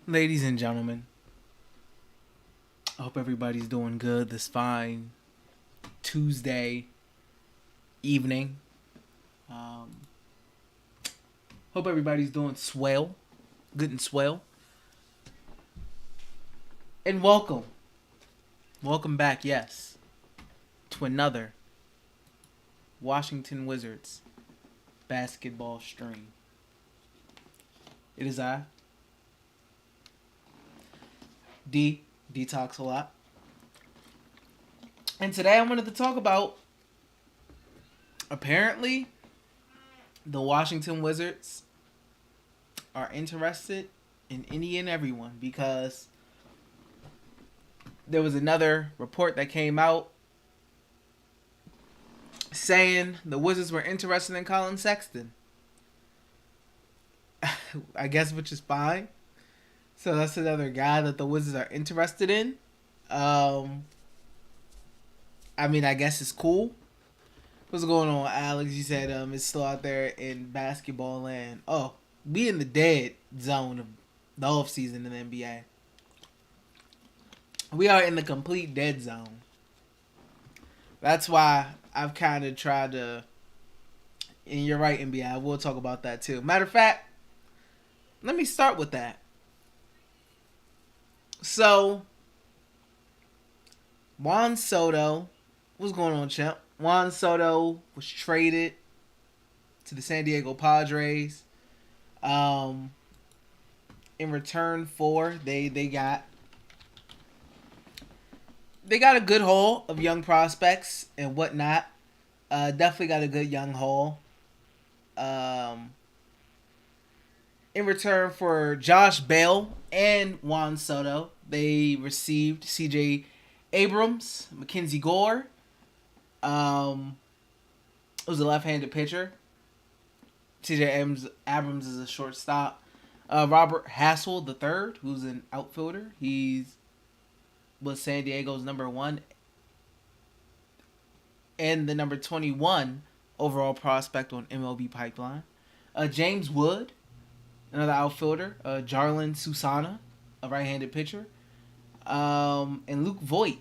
Ladies and gentlemen, I hope everybody's doing good this fine Tuesday evening. Um, Hope everybody's doing swell, good and swell. And welcome back, yes, to another Washington Wizards basketball stream. It is D talks a lot. And today I wanted to talk about, apparently, the Washington Wizards are interested in any and everyone because there was another report that came out saying the Wizards were interested in Colin Sexton. I guess, which is fine. So that's another guy that the Wizards are interested in. I guess it's cool. What's going on, Alex? You said it's still out there in basketball land. Oh, we in the dead zone of the off season in the NBA. We are in the complete dead zone. That's why I've kind of tried to. And you're right, NBA. We'll talk about that too. Matter of fact, let me start with that. So, Juan Soto, what's going on, champ? Juan Soto was traded to the San Diego Padres. In return for they got a good haul of young prospects and whatnot. Definitely got a good young haul. In return for Josh Bell and Juan Soto, they received C.J. Abrams, Mackenzie Gore. It was a left-handed pitcher. C.J. Abrams is a shortstop. Robert Hassel III, who's an outfielder. Was San Diego's number 1 and the number 21 overall prospect on MLB Pipeline. James Wood, another outfielder. Jarlin Susana, a right-handed pitcher. And Luke Voigt.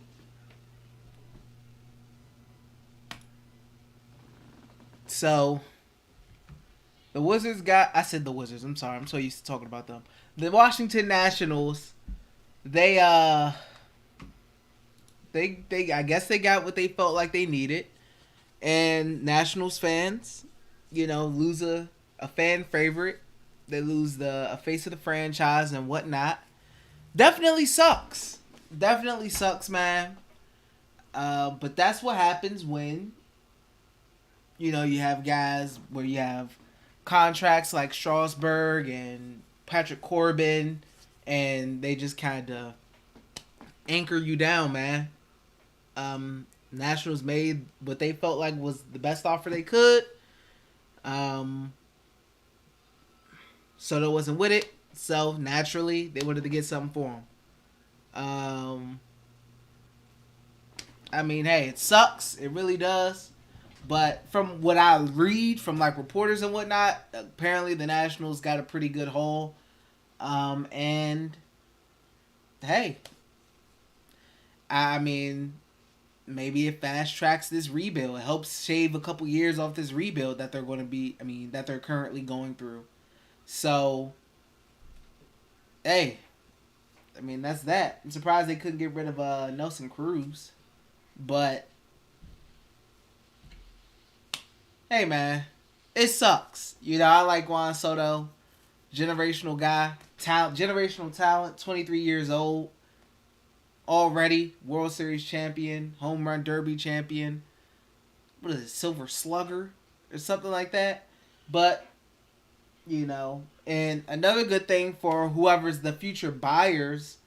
So, the Wizards I said the Wizards, I'm sorry, I'm so used to talking about them. The Washington Nationals, they I guess they got what they felt like they needed. And Nationals fans, lose a fan favorite. They lose a face of the franchise and whatnot. Definitely sucks. Definitely sucks, man. But that's what happens when, you have guys where you have contracts like Strasburg and Patrick Corbin, and they just kind of anchor you down, man. Nationals made what they felt like was the best offer they could. Soto wasn't with it, so naturally they wanted to get something for him. Hey, it sucks. It really does. But from what I read from like reporters and whatnot, apparently the Nationals got a pretty good haul. And hey, maybe it fast tracks this rebuild. It helps shave a couple years off this rebuild that that they're currently going through. So, hey, that's that. I'm surprised they couldn't get rid of Nelson Cruz, but hey, man, it sucks. I like Juan Soto, generational guy, generational talent, 23 years old. Already World Series champion, home run derby champion. What is it, Silver Slugger or something like that? But, and another good thing for whoever's the future buyers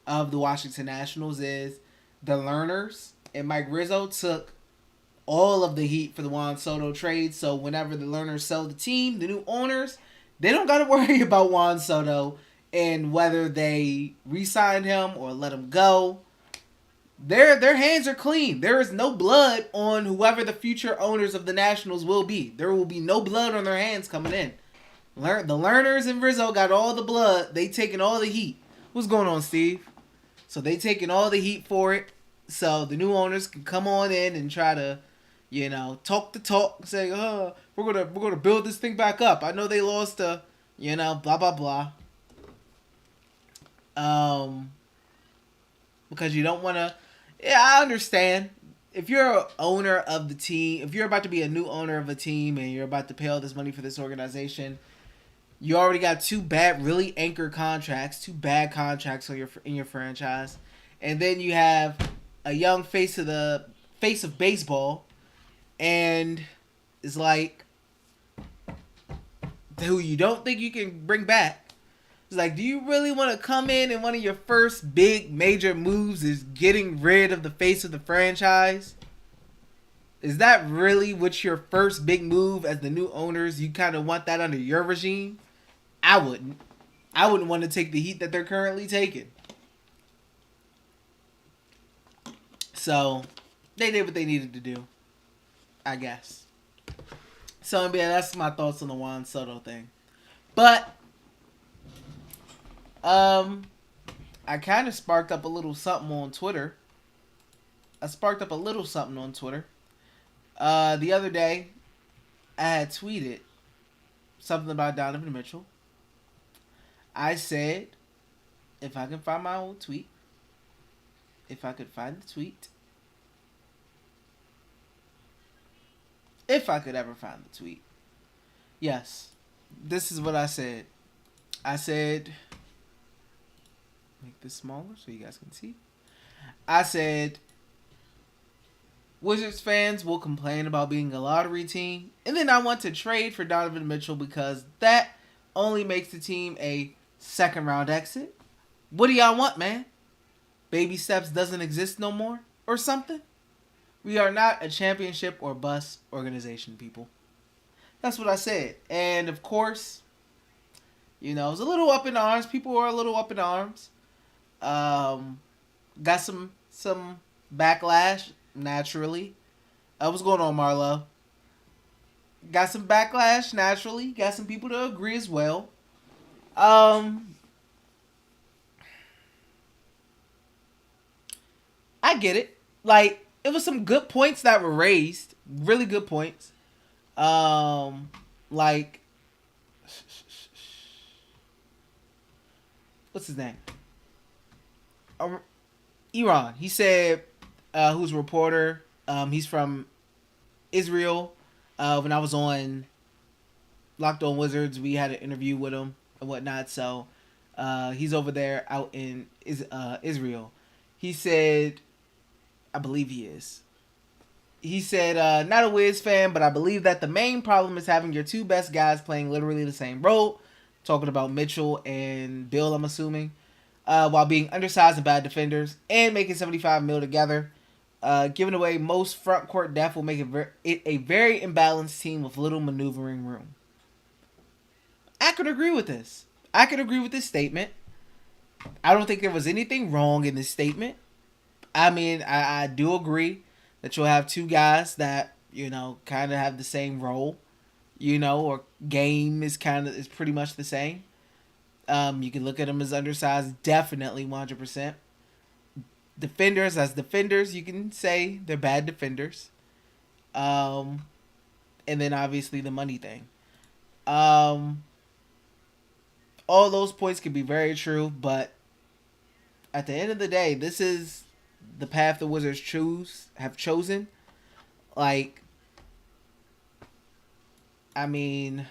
of the Washington Nationals is the Lerners and Mike Rizzo took all of the heat for the Juan Soto trade. So whenever the Lerners sell the team, the new owners, they don't got to worry about Juan Soto and whether they re-sign him or let him go. Their hands are clean. There is no blood on whoever the future owners of the Nationals will be. There will be no blood on their hands coming in. The Lerners and Rizzo got all the blood. They taking all the heat. What's going on, Steve? So they taking all the heat for it. So the new owners can come on in and try to, talk the talk, say, "Oh, we're gonna build this thing back up." I know they lost blah blah blah. Um, because you don't want to. Yeah, I understand. If you're an owner of the team, if you're about to be a new owner of a team and you're about to pay all this money for this organization, you already got really anchor contracts, two bad contracts in your franchise, and then you have a young face of baseball, and it's like who you don't think you can bring back. It's like, do you really want to come in and one of your first big major moves is getting rid of the face of the franchise? Is that really what's your first big move as the new owners? You kind of want that under your regime? I wouldn't. I wouldn't want to take the heat that they're currently taking. So, they did what they needed to do, I guess. So, yeah, that's my thoughts on the Juan Soto thing. But, I kind of sparked up a little something on Twitter. The other day, I had tweeted something about Donovan Mitchell. I said, if I can find my old tweet, if I could find the tweet, if I could ever find the tweet. Yes, this is what I said. I said, make this smaller so you guys can see. I said, Wizards fans will complain about being a lottery team, and then I want to trade for Donovan Mitchell because that only makes the team a second round exit. What do y'all want, man? Baby steps doesn't exist no more or something? We are not a championship or bust organization, people. That's what I said. And of course, it was a little up in arms. People were a little up in arms. Got some backlash, naturally. What's going on, Marlo? Got some backlash, naturally. Got some people to agree as well. I get it. Like, it was some good points that were raised. Really good points. Like, what's his name? Iran. He said, who's a reporter? He's from Israel. When I was on Locked On Wizards, we had an interview with him and whatnot. So, he's over there out in Israel. He said, I believe he is. He said, not a Wiz fan, but I believe that the main problem is having your two best guys playing literally the same role. Talking about Mitchell and Bill, I'm assuming. While being undersized and bad defenders and making $75 million together. Giving away most front court depth will make it a very imbalanced team with little maneuvering room. I could agree with this. I could agree with this statement. I don't think there was anything wrong in this statement. I mean, I do agree that you'll have two guys that, kind of have the same role, or game is pretty much the same. You can look at them as undersized, definitely 100%. Defenders, you can say they're bad defenders. And then obviously the money thing. All those points can be very true, but at the end of the day, this is the path the Wizards have chosen. Like, I mean,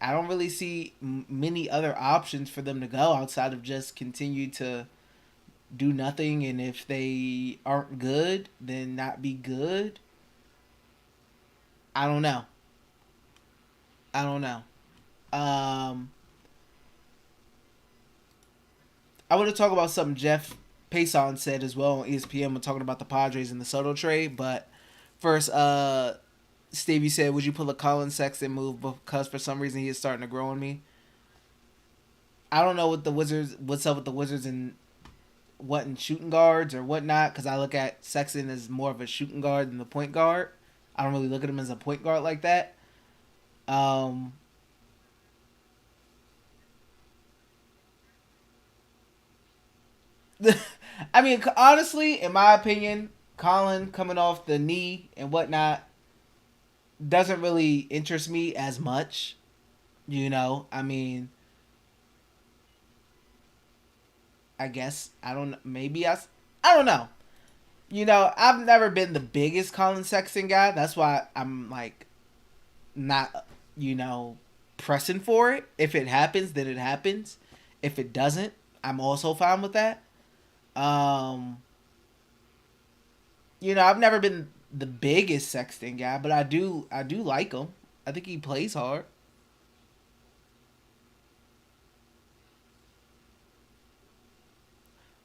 I don't really see many other options for them to go outside of just continue to do nothing, and if they aren't good, then not be good. I don't know. I want to talk about something Jeff Passan said as well on ESPN when talking about the Padres and the Soto trade. But first, Stevie said, would you pull a Colin Sexton move because for some reason he is starting to grow on me? I don't know what's up with the Wizards and in shooting guards or whatnot, because I look at Sexton as more of a shooting guard than the point guard. I don't really look at him as a point guard like that. I mean, honestly, in my opinion, Colin coming off the knee and whatnot doesn't really interest me as much. I mean, I guess I don't. Maybe I don't know. I've never been the biggest Colin Sexton guy. That's why I'm like not, pressing for it. If it happens, then it happens. If it doesn't, I'm also fine with that. Um, I've never been the biggest Sexton guy, but I do like him. I think he plays hard.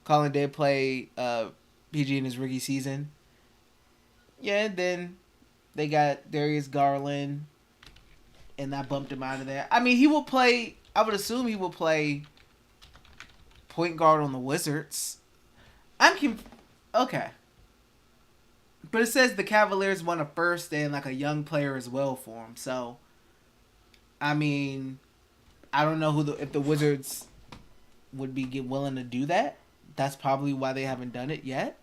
Colin did play PG in his rookie season. Yeah, and then they got Darius Garland, and that bumped him out of there. I mean, he will play. I would assume he will play point guard on the Wizards. Okay, but it says the Cavaliers won a first and like a young player as well for him. So, I mean, I don't know if the Wizards would be willing to do that. That's probably why they haven't done it yet.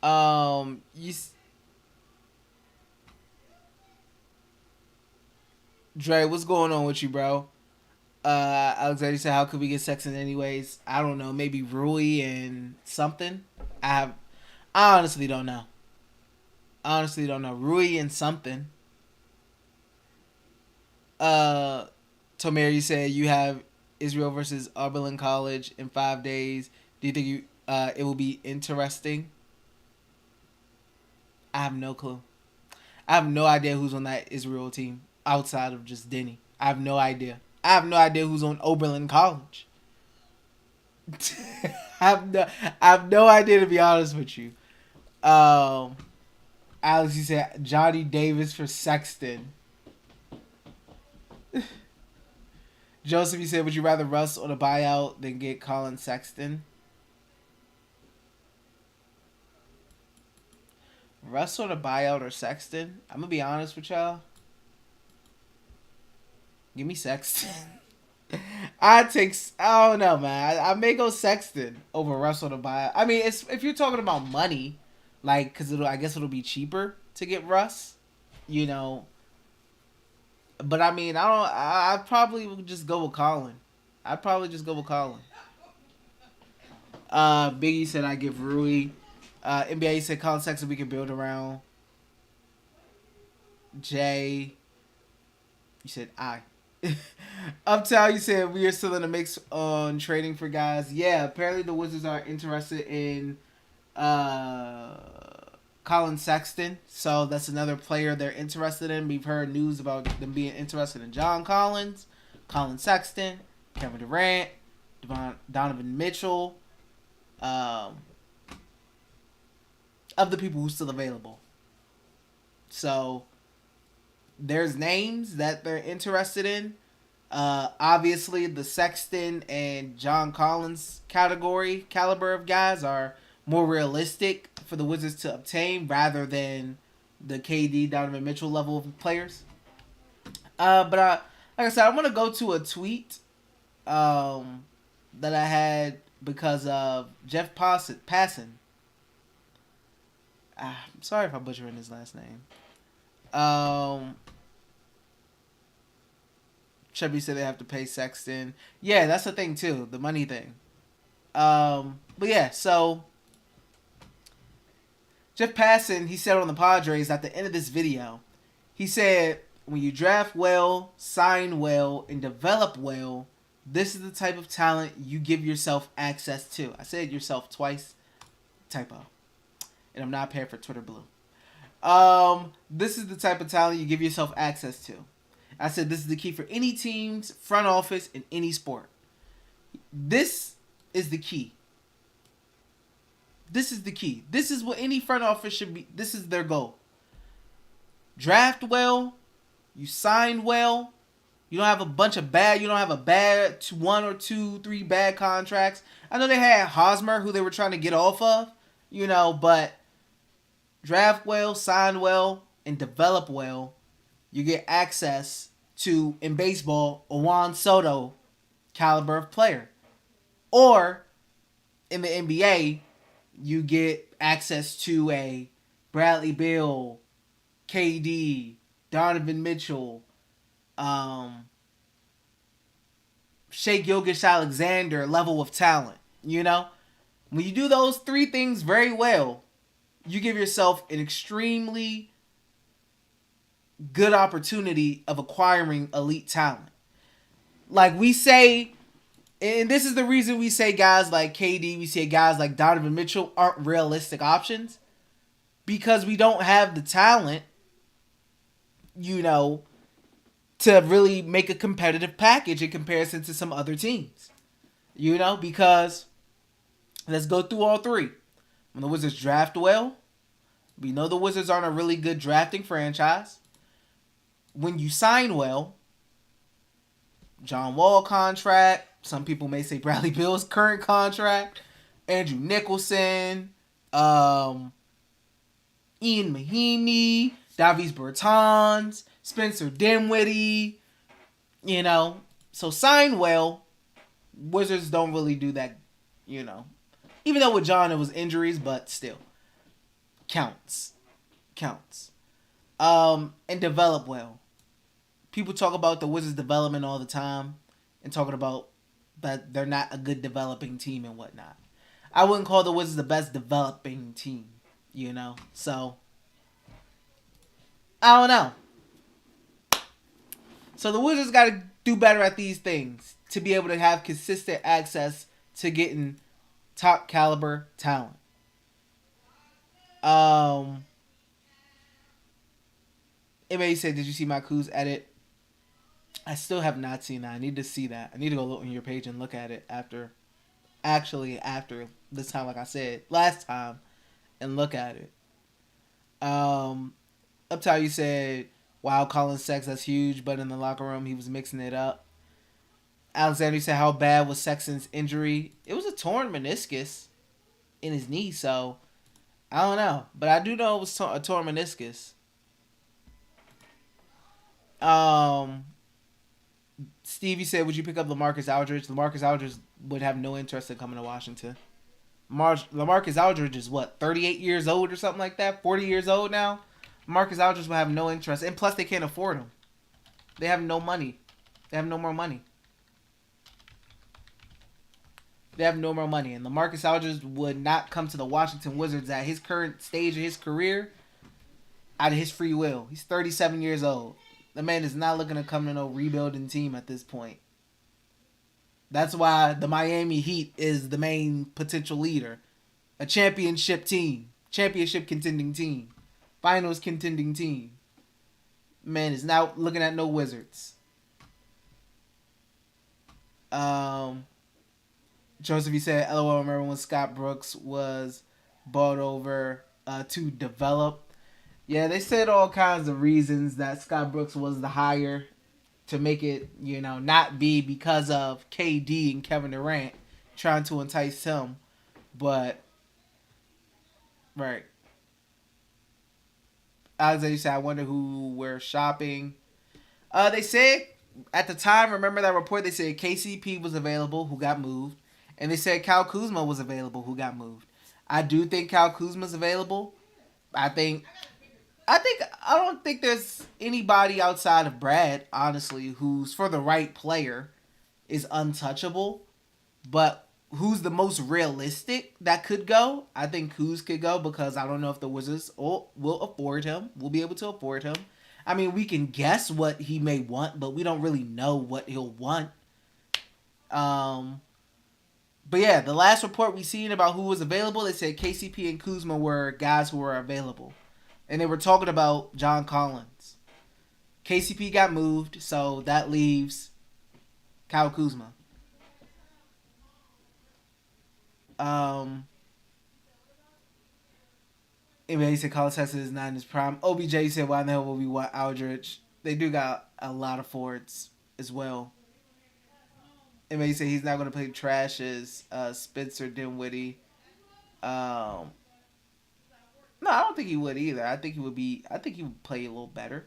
You Dre, what's going on with you, bro? Alexander said, "How could we get Sexton anyways?" I don't know. Maybe Rui and something. I have. I honestly don't know. Honestly, don't know. Rui and something. Uh, Tomer, you said you have Israel versus Oberlin College in 5 days. Do you think it will be interesting? I have no clue. I have no idea who's on that Israel team outside of just Denny. I have no idea. I have no idea who's on Oberlin College. I have no idea, to be honest with you. Um, Alex, you said Johnny Davis for Sexton. Joseph, you said, would you rather Russ on a buyout than get Colin Sexton? Russ on a buyout or Sexton? I'm gonna be honest with y'all. Give me Sexton. I don't know, man. I may go Sexton over Russ on a buyout. I mean, it's if you're talking about money, like, because I guess it'll be cheaper to get Russ, you know. But I mean, I probably would just go with Colin. I'd probably just go with Colin. Biggie said I give Rui. NBA said Colin Sexton we can build around. Jay, you said I. Uptown, you said we are still in the mix on trading for guys. Yeah, apparently the Wizards are interested in uh, Colin Sexton. So that's another player they're interested in. We've heard news about them being interested in John Collins, Colin Sexton, Kevin Durant, Donovan Mitchell. Um, of the people who's still available. So there's names that they're interested in. Obviously, the Sexton and John Collins caliber of guys are more realistic for the Wizards to obtain rather than the KD, Donovan Mitchell level of players. But like I said, I want to go to a tweet that I had because of Jeff Passan. I'm sorry if I'm butchering his last name. Chubby said they have to pay Sexton. Yeah, that's the thing too, the money thing. But yeah, so Jeff Passan, he said on the Padres at the end of this video, he said, when you draft well, sign well, and develop well, this is the type of talent you give yourself access to. I said yourself twice. Typo. And I'm not paying for Twitter Blue. This is the type of talent you give yourself access to. I said this is the key for any team's front office in any sport. This is the key. This is the key. This is what any front office should be. This is their goal. Draft well. You sign well. You don't have a bad 1 or 2, 3 bad contracts. I know they had Hosmer, who they were trying to get off of, but draft well, sign well, and develop well. You get access to, in baseball, a Juan Soto caliber of player. Or in the NBA, you get access to a Bradley Beal, KD, Donovan Mitchell, Shai Gilgeous-Alexander level of talent. You know, when you do those three things very well, you give yourself an extremely good opportunity of acquiring elite talent. Like we say, and this is the reason we say guys like KD, we say guys like Donovan Mitchell aren't realistic options, because we don't have the talent, you know, to really make a competitive package in comparison to some other teams. You know, because let's go through all three. When the Wizards draft well, we know the Wizards aren't a really good drafting franchise. When you sign well, John Wall contract, some people may say Bradley Beal's current contract, Andrew Nicholson, Ian Mahinmi, Davis Bertans, Spencer Dinwiddie, you know. So sign well. Wizards don't really do that, you know. Even though with John it was injuries, but still. Counts. And develop well. People talk about the Wizards' development all the time and talking about that they're not a good developing team and whatnot. I wouldn't call the Wizards the best developing team, you know? So, I don't know. So the Wizards got to do better at these things to be able to have consistent access to getting top caliber talent. MA said, did you see my Kuz edit? I still have not seen that. I need to see that. I need to go look on your page and look at it after this time, like I said last time, and look at it. Uptown, you said, wow, Colin Sexton, that's huge, but in the locker room, he was mixing it up. Alexander said, how bad was Sexton's injury? It was a torn meniscus in his knee, so I don't know. But I do know it was a torn meniscus. Stevie said, would you pick up LaMarcus Aldridge? LaMarcus Aldridge would have no interest in coming to Washington. LaMarcus Aldridge is what, 38 years old or something like that? 40 years old now? Marcus Aldridge will have no interest. And plus, they can't afford him. They have no money. They have no more money. And LaMarcus Aldridge would not come to the Washington Wizards at his current stage of his career out of his free will. He's 37 years old. The man is not looking to come to no rebuilding team at this point. That's why the Miami Heat is the main potential leader. A championship team. Championship contending team. Finals contending team. Man is now looking at no Wizards. Joseph, he said, LOL, remember when Scott Brooks was bought over to develop? Yeah, they said all kinds of reasons that Scott Brooks was the hire to make it, you know, not be because of KD and Kevin Durant trying to entice him. But, right. Alexander said, I wonder who we're shopping. They said, at the time, remember that report, they said KCP was available, who got moved. And they said Kyle Kuzma was available, who got moved. I do think Kyle Kuzma's available. I don't think there's anybody outside of Brad, honestly, who's for the right player is untouchable. But who's the most realistic that could go? I think Kuz could go because I don't know if the Wizards will afford him. We'll be able to afford him. I mean, we can guess what he may want, but we don't really know what he'll want. But yeah, the last report we seen about who was available, they said KCP and Kuzma were guys who were available. And they were talking about John Collins. KCP got moved, so that leaves Kyle Kuzma. Anyway, he said Collins Sexton is not in his prime. OBJ said, why in the hell would we want Aldridge? They do got a lot of forwards as well. Anyway, he said he's not going to play trash as Spencer Dinwiddie. No, I don't think he would either. I think he would play a little better.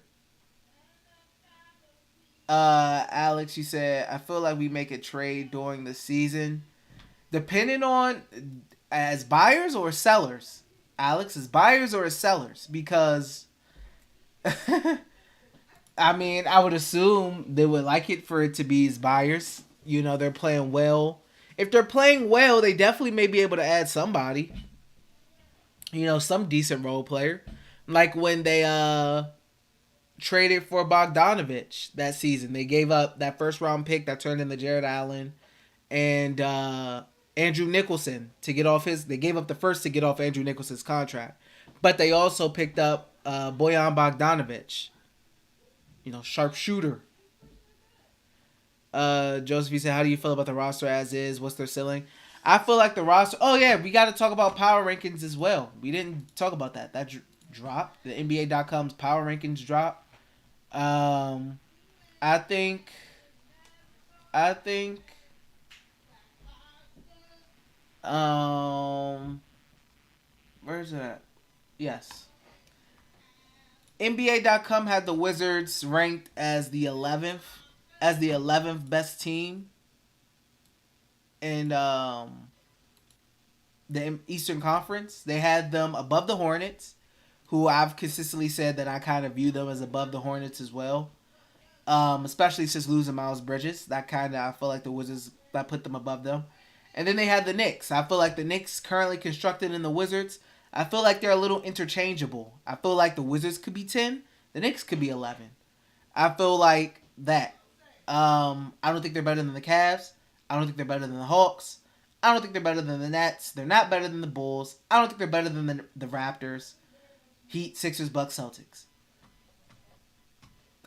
Alex, you said I feel like we make a trade during the season, depending on as buyers or sellers. Alex, as buyers or as sellers, because I mean, I would assume they would like it for it to be as buyers. You know, they're playing well. If they're playing well, they definitely may be able to add somebody. You know, some decent role player. Like when they traded for Bogdanovich that season. They gave up that first round pick that turned into Jared Allen and Andrew Nicholson to get off his. They gave up the first to get off Andrew Nicholson's contract, but they also picked up Bojan Bogdanovich. You know, sharpshooter. Joseph, you said, how do you feel about the roster as is? What's their ceiling? I feel like the roster. Oh yeah, we got to talk about power rankings as well. We didn't talk about that. That dropped. The NBA.com's power rankings dropped. I think. Where's it at? Yes. NBA.com had the Wizards ranked as the 11th best team in the Eastern Conference. They had them above the Hornets, who I've consistently said that I kind of view them as above the Hornets as well. Especially since losing Miles Bridges. That kind of, I feel like the Wizards, that put them above them. And then they had the Knicks. I feel like the Knicks currently constructed in the Wizards, I feel like they're a little interchangeable. I feel like the Wizards could be 10, the Knicks could be 11. I feel like that. I don't think they're better than the Cavs. I don't think they're better than the Hawks. I don't think they're better than the Nets. They're not better than the Bulls. I don't think they're better than the Raptors, Heat, Sixers, Bucks, Celtics.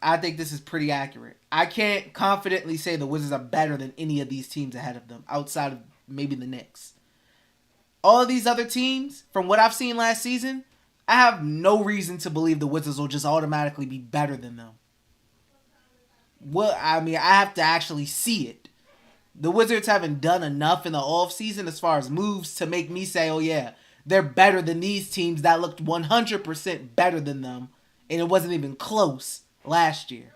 I think this is pretty accurate. I can't confidently say the Wizards are better than any of these teams ahead of them, outside of maybe the Knicks. All of these other teams, from what I've seen last season, I have no reason to believe the Wizards will just automatically be better than them. Well, I mean, I have to actually see it. The Wizards haven't done enough in the offseason as far as moves to make me say, oh yeah, they're better than these teams that looked 100% better than them, and it wasn't even close last year.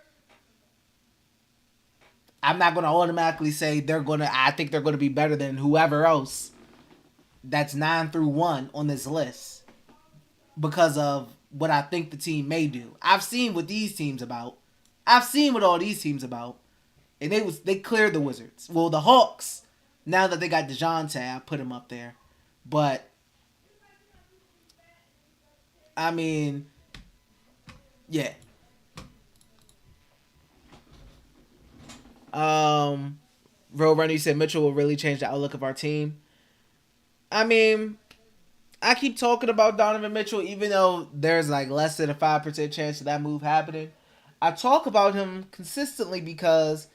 I'm not going to automatically say I think they're going to be better than whoever else that's 9-1 on this list because of what I think the team may do. I've seen what these teams about. I've seen what all these teams about. And they cleared the Wizards. Well, the Hawks, now that they got DeJounte, I put him up there. But, I mean, yeah. Roadrunner said Mitchell will really change the outlook of our team. I mean, I keep talking about Donovan Mitchell, even though there's like less than a 5% chance of that move happening. I talk about him consistently because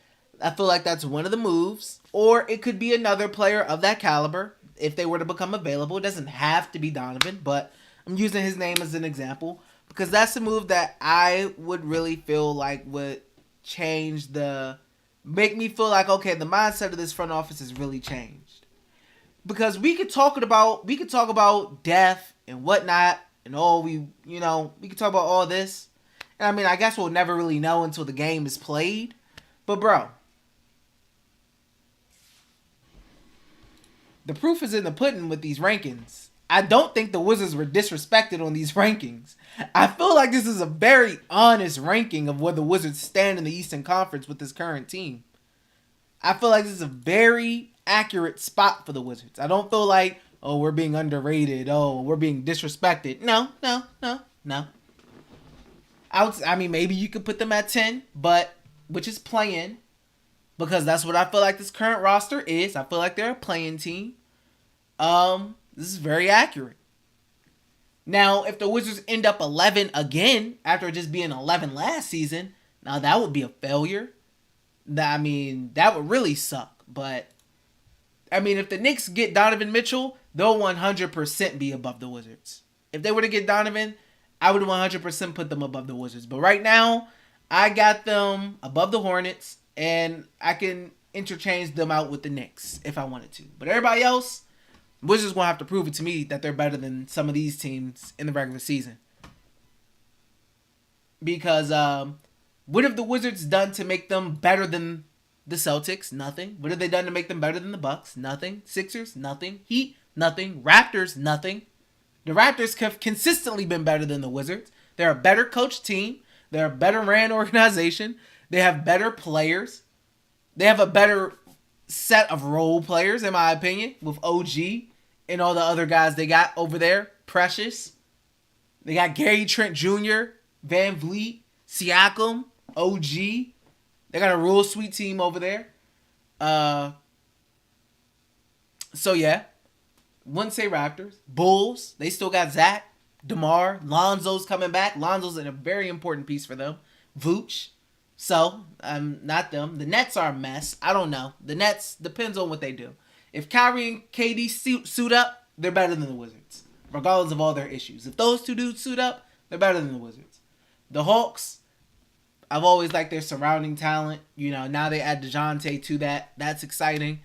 I feel like that's one of the moves, or it could be another player of that caliber if they were to become available. It doesn't have to be Donovan, but I'm using his name as an example because that's a move that I would really feel like would make me feel like, okay, the mindset of this front office has really changed. Because we could talk about death and whatnot and we could talk about all this. And I mean, I guess we'll never really know until the game is played. But bro, the proof is in the pudding with these rankings. I don't think the Wizards were disrespected on these rankings. I feel like this is a very honest ranking of where the Wizards stand in the Eastern Conference with this current team. I feel like this is a very accurate spot for the Wizards. I don't feel like, oh, we're being underrated. Oh, we're being disrespected. No. I mean, maybe you could put them at 10, but which is playing, because that's what I feel like this current roster is. I feel like they're a playing team. This is very accurate. Now, if the Wizards end up 11 again after just being 11 last season, now that would be a failure. I mean, that would really suck. But, I mean, if the Knicks get Donovan Mitchell, they'll 100% be above the Wizards. If they were to get Donovan, I would 100% put them above the Wizards. But right now, I got them above the Hornets, and I can interchange them out with the Knicks if I wanted to. But everybody else, Wizards going to have to prove it to me that they're better than some of these teams in the regular season. Because What have the Wizards done to make them better than the Celtics? Nothing. What have they done to make them better than the Bucks? Nothing. Sixers? Nothing. Heat? Nothing. Raptors? Nothing. The Raptors have consistently been better than the Wizards. They're a better coached team. They're a better ran organization. They have better players. They have a better set of role players, in my opinion, with OG and all the other guys they got over there. Precious. They got Gary Trent Jr., Van Vliet, Siakam, OG. They got a real sweet team over there. So yeah. Wouldn't say Raptors. Bulls. They still got Zach, DeMar. Lonzo's coming back. Lonzo's a very important piece for them. Vooch. So, not them. The Nets are a mess. I don't know. The Nets, depends on what they do. If Kyrie and KD suit up, they're better than the Wizards. Regardless of all their issues. If those two dudes suit up, they're better than the Wizards. The Hawks, I've always liked their surrounding talent. You know, now they add DeJounte to that. That's exciting.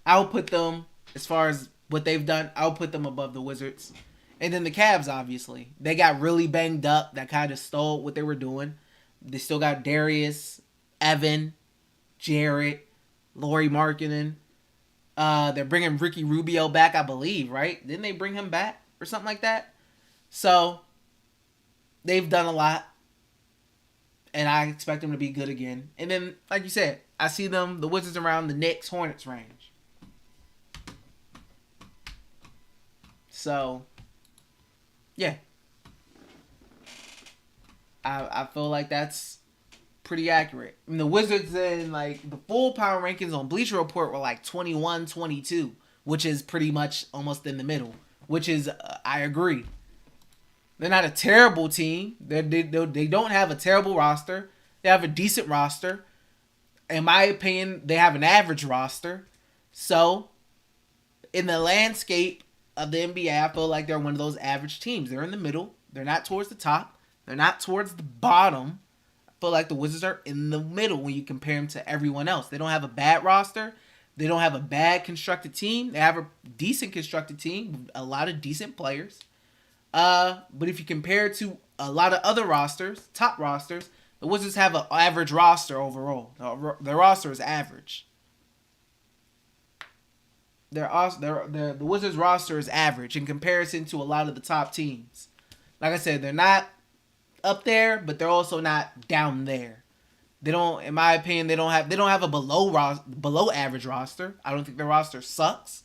I'll put them, as far as what they've done, I'll put them above the Wizards. And then the Cavs, obviously. They got really banged up. That kind of stole what they were doing. They still got Darius, Evan, Jarrett, Lauri Markkanen. They're bringing Ricky Rubio back, I believe, right? Didn't they bring him back or something like that? So, they've done a lot. And I expect them to be good again. And then, like you said, I see them, the Wizards, around the Knicks, Hornets range. So, yeah. I feel like that's pretty accurate. I mean, the Wizards in, like, the full power rankings on Bleacher Report were like 21, 22, which is pretty much almost in the middle, which is, I agree. They're not a terrible team. They don't have a terrible roster. They have a decent roster. In my opinion, they have an average roster. So, in the landscape of the NBA, I feel like they're one of those average teams. They're in the middle. They're not towards the top. They're not towards the bottom. I feel like the Wizards are in the middle when you compare them to everyone else. They don't have a bad roster. They don't have a bad constructed team. They have a decent constructed team with a lot of decent players. But if you compare it to a lot of other rosters, top rosters, the Wizards have an average roster overall. Their roster is average. The Wizards roster is average in comparison to a lot of the top teams. Like I said, they're not up there, but they're also not down there. They don't, in my opinion, they don't have a below average roster. I don't think their roster sucks.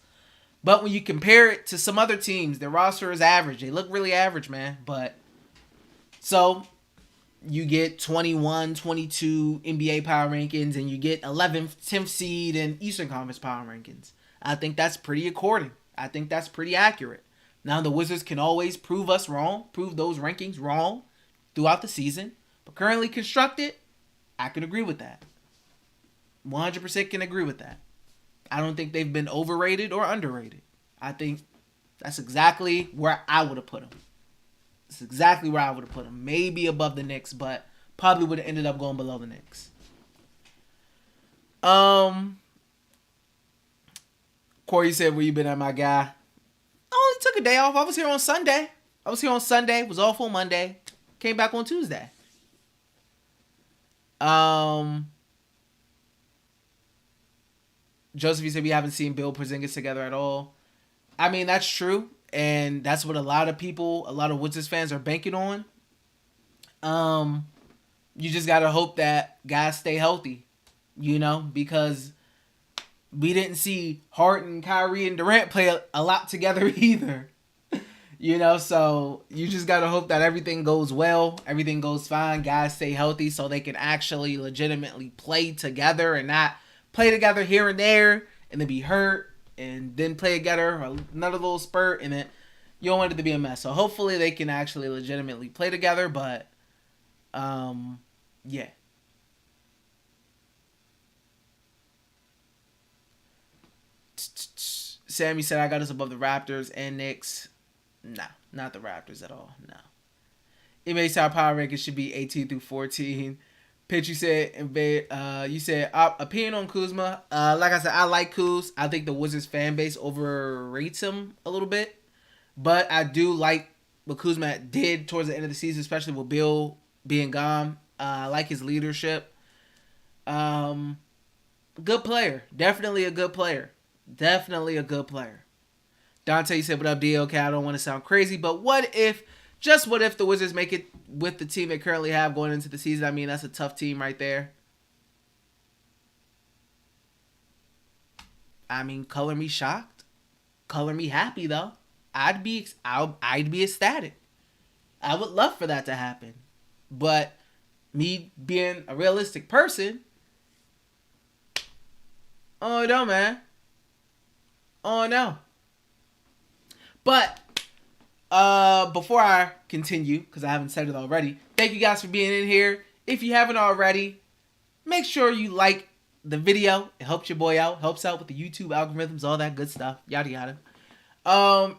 But when you compare it to some other teams, their roster is average. They look really average, man. But so you get 21, 22 NBA power rankings, and you get 11th, 10th seed in Eastern Conference power rankings. I think that's pretty according. I think that's pretty accurate. Now the Wizards can always prove us wrong, prove those rankings wrong throughout the season. But currently constructed, I can agree with that. 100% can agree with that. I don't think they've been overrated or underrated. I think that's exactly where I would have put them. It's exactly where I would have put them. Maybe above the Knicks, but probably would have ended up going below the Knicks. Corey said, where you been at, my guy? I only took a day off. I was here on Sunday. Was off on Monday. Came back on Tuesday. Joseph, you said we haven't seen Bill Porzingis together at all. I mean, that's true. And that's what a lot of Wizards fans are banking on. You just got to hope that guys stay healthy, because we didn't see Harden, Kyrie, and Durant play a lot together either. So you just got to hope that everything goes well, everything goes fine, guys stay healthy so they can actually legitimately play together and not play together here and there and then be hurt and then play together another little spurt and then you don't want it to be a mess. So hopefully they can actually legitimately play together, but yeah. Sammy said I got us above the Raptors and Knicks. No, not the Raptors at all. No. It makes our power rankings should be 18 through 14. Pitch, you said, opinion on Kuzma. Like I said, I like Kuz. I think the Wizards fan base overrates him a little bit. But I do like what Kuzma did towards the end of the season, especially with Bill being gone. I like his leadership. Good player. Definitely a good player. Definitely a good player. Dante said, "What up, D? Okay, I don't want to sound crazy, but just what if the Wizards make it with the team they currently have going into the season? I mean, that's a tough team right there. I mean, color me shocked, color me happy though. I'd be ecstatic. I would love for that to happen, but me being a realistic person, oh no, man, oh no." But before I continue, because I haven't said it already, thank you guys for being in here. If you haven't already, make sure you like the video. It helps your boy out, helps out with the YouTube algorithms, all that good stuff, yada yada.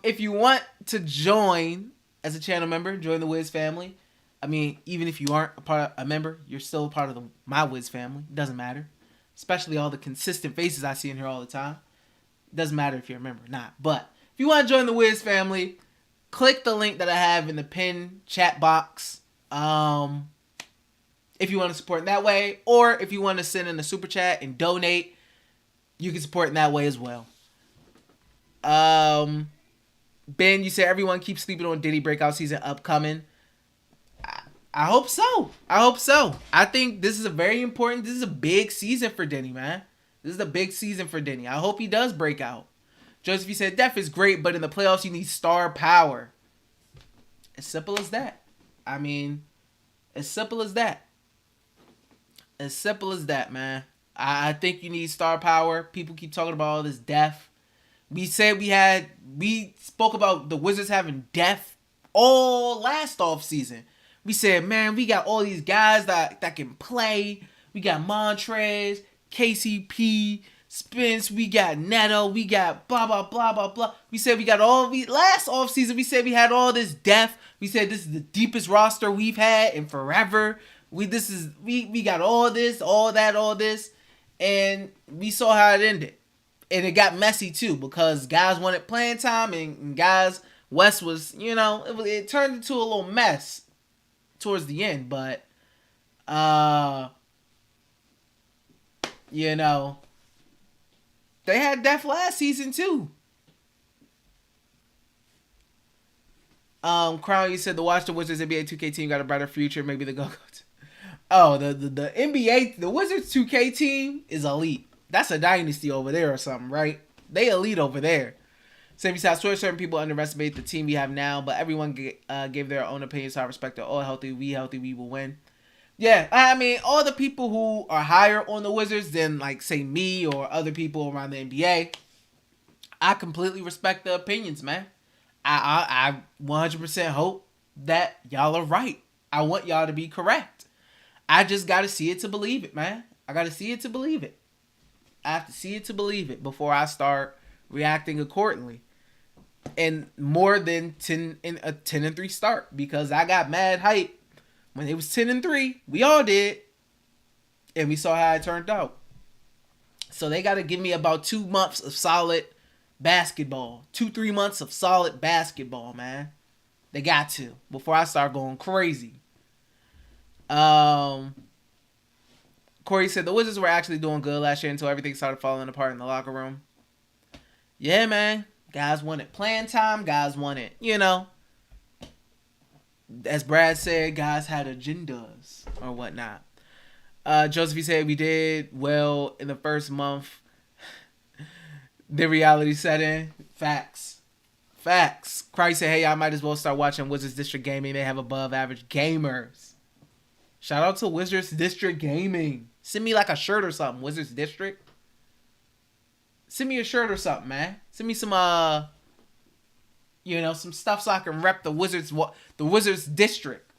If you want to join as a channel member, join the Wiz family. I mean, even if you aren't a member, you're still a part of my Wiz family. It doesn't matter. Especially all the consistent faces I see in here all the time. It doesn't matter if you're a member or not. But if you want to join the Wiz family, click the link that I have in the pinned chat box. If you want to support in that way, or if you want to send in a super chat and donate, you can support in that way as well. Ben, you said everyone keeps sleeping on Diddy breakout season upcoming. I hope so. I hope so. I think this is this is a big season for Denny, man. This is a big season for Denny. I hope he does break out. Joseph, you said Def is great, but in the playoffs you need star power. As simple as that. I mean, as simple as that. As simple as that, man. I think you need star power. People keep talking about all this depth. We spoke about the Wizards having depth all last off season. We said, man, we got all these guys that can play. We got Montrez, KCP, Spence, we got Neto, we got blah, blah, blah, blah, blah. We said we got last offseason, we said we had all this depth. We said this is the deepest roster we've had in forever. We got all this, all that, all this. And we saw how it ended. And it got messy too, because guys wanted playing time and guys, West was, it turned into a little mess towards the end, but they had depth last season too. Crown, you said the Washington Wizards NBA 2K team got a brighter future. Maybe the go. Oh, the NBA, the Wizards 2K team is elite. That's a dynasty over there or something, right? They elite over there. Same I swear certain people underestimate the team we have now, but everyone gave their own opinions, so I respect it. All healthy, we will win. Yeah, I mean, all the people who are higher on the Wizards than, like, say, me or other people around the NBA, I completely respect the opinions, man. I 100% hope that y'all are right. I want y'all to be correct. I just got to see it to believe it, man. I got to see it to believe it. I have to see it to believe it before I start reacting accordingly. And more than 10-3 start, because I got mad hype when it was 10-3. We all did, and we saw how it turned out. So they got to give me about 2 months of solid basketball, 2-3 months of solid basketball, man. They got to before I start going crazy. Corey said the Wizards were actually doing good last year until everything started falling apart in the locker room. Yeah, man. Guys wanted playing time. Guys wanted, as Brad said, guys had agendas or whatnot. Joseph, said we did well in the first month. The reality set in. Facts. Christ said, hey, I might as well start watching Wizards District Gaming. They have above average gamers. Shout out to Wizards District Gaming. Send me like a shirt or something, Wizards District. Send me a shirt or something, man. Send me some some stuff so I can rep the Wizards District,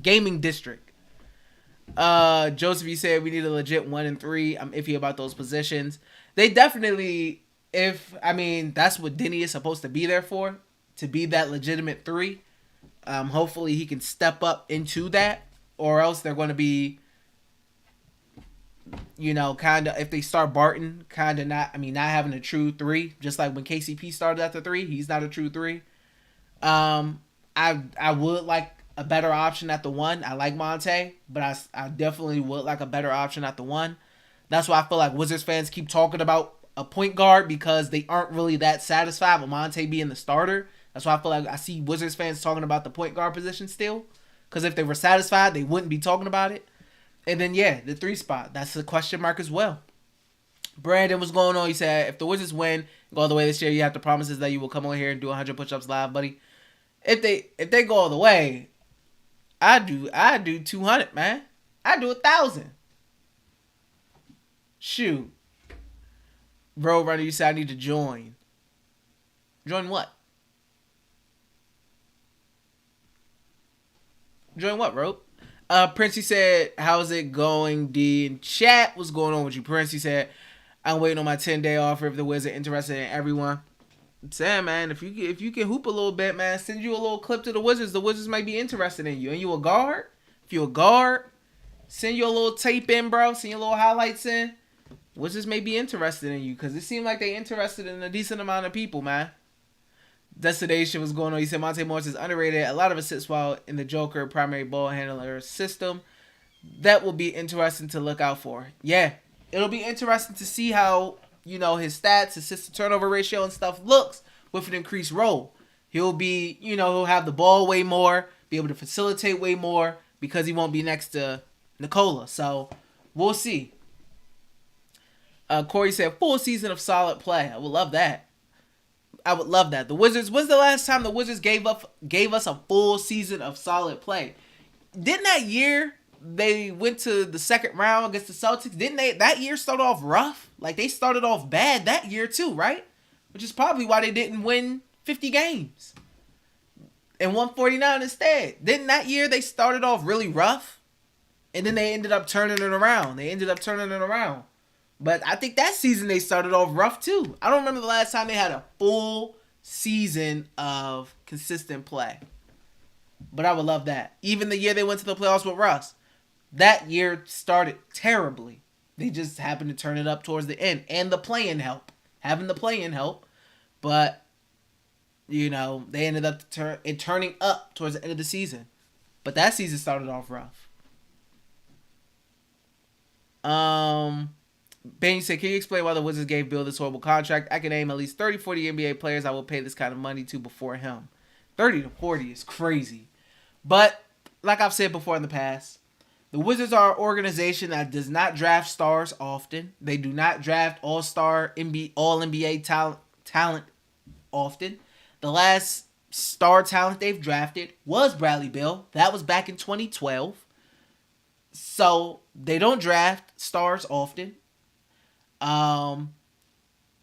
Gaming District. Joseph, you said we need a legit 1 and 3. I'm iffy about those positions. They definitely, that's what Denny is supposed to be there for, to be that legitimate 3. Hopefully he can step up into that, or else they're going to be, kind of, if they start Barton, kind of not having a true 3, just like when KCP started at the 3, he's not a true 3. I would like a better option at the one. I like Monte, but I definitely would like a better option at the one. That's why I feel like Wizards fans keep talking about a point guard because they aren't really that satisfied with Monte being the starter. That's why I feel like I see Wizards fans talking about the point guard position still. Because if they were satisfied, they wouldn't be talking about it. And then, yeah, the 3 spot. That's a question mark as well. Brandon, what's going on? He said, if the Wizards win, go all the way this year, you have to promise us that you will come on here and do 100 push-ups live, buddy. If they go all the way, I do 200, man. I do 1,000. Shoot. Road Runner, you said I need to join. Join what? Join what, Rope? Princey said, how's it going, D? In chat, what's going on with you? Princey said, I'm waiting on my 10-day offer if the Wizards are interested in everyone. I'm saying, man, if you can hoop a little bit, man, send you a little clip to the Wizards. The Wizards might be interested in you. And you a guard? If you a guard, send you a little tape in, bro. Send your little highlights in. Wizards may be interested in you because it seemed like they interested in a decent amount of people, man. Destination was going on. He said Monte Morris is underrated. A lot of it sits well in the Joker primary ball handler system. That will be interesting to look out for. Yeah, it'll be interesting to see how, his stats, assist to turnover ratio and stuff looks with an increased role. He'll be, he'll have the ball way more, be able to facilitate way more because he won't be next to Nikola. So we'll see. Corey said full season of solid play. I would love that. I would love that. The Wizards, when's the last time the Wizards gave us a full season of solid play? Didn't that year they went to the second round against the Celtics? Didn't they that year start off rough? Like they started off bad that year too, right? Which is probably why they didn't win 50 games and won 49 instead. Didn't that year they started off really rough? And then they ended up turning it around. But I think that season they started off rough too. I don't remember the last time they had a full season of consistent play. But I would love that. Even the year they went to the playoffs with Russ, that year started terribly. They just happened to turn it up towards the end. And the play-in help. Having the play-in help. But, they ended up turning up towards the end of the season. But that season started off rough. Ben said, can you explain why the Wizards gave Bill this horrible contract? I can name at least 30, 40 NBA players I will pay this kind of money to before him. 30 to 40 is crazy. But, like I've said before in the past, the Wizards are an organization that does not draft stars often. They do not draft all-star, all-NBA talent often. The last star talent they've drafted was Bradley Beal. That was back in 2012. So, they don't draft stars often.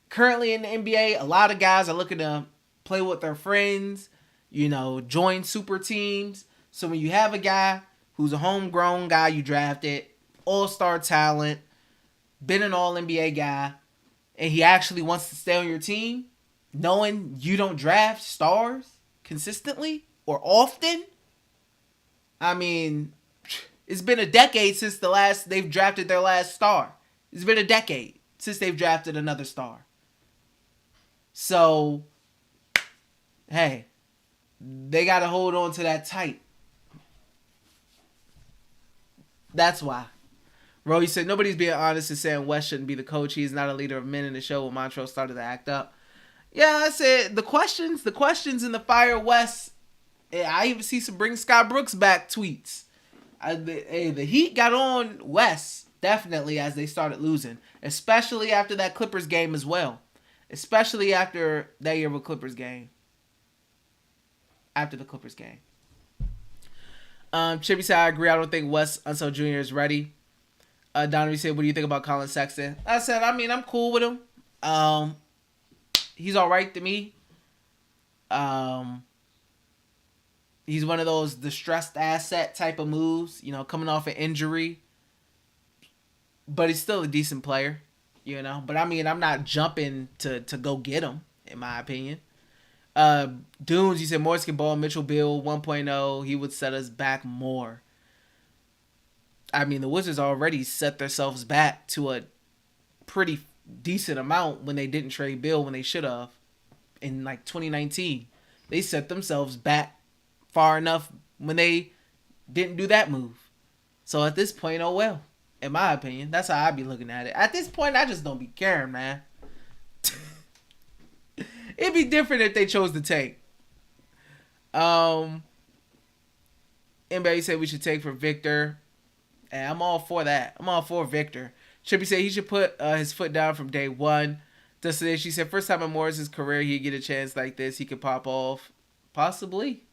Currently in the NBA, a lot of guys are looking to play with their friends, join super teams. So when you have a guy who's a homegrown guy you drafted, all-star talent, been an all-NBA guy, and he actually wants to stay on your team, knowing you don't draft stars consistently or often, I mean, it's been a decade since they've drafted their last star. It's been a decade since they've drafted another star. So, hey, they got to hold on to that tight. That's why. Roy said, nobody's being honest and saying West shouldn't be the coach. He's not a leader of men in the show when Montrezl started to act up. Yeah, I said the questions in the Fire West. I even see some bring Scott Brooks back tweets. The Heat got on West. Definitely as they started losing. Especially after that Clippers game as well. Especially after that year with Clippers game. After the Clippers game. Chippy said, I agree. I don't think Wes Unseld Jr. is ready. Donovan said, what do you think about Colin Sexton? I said, I'm cool with him. He's all right to me. He's one of those distressed asset type of moves, coming off an injury. But he's still a decent player, But I'm not jumping to go get him, in my opinion. Dunes, you said Morris can ball Mitchell Bill 1.0. He would set us back more. The Wizards already set themselves back to a pretty decent amount when they didn't trade Bill when they should have in 2019. They set themselves back far enough when they didn't do that move. So at this point, oh well. In my opinion, that's how I be looking at it. At this point, I just don't be caring, man. It'd be different if they chose to take. Anybody said we should take for Victor. And I'm all for that. I'm all for Victor. Chippy said he should put his foot down from day one. Dustin, she said first time in Morris's career he'd get a chance like this, he could pop off. Possibly.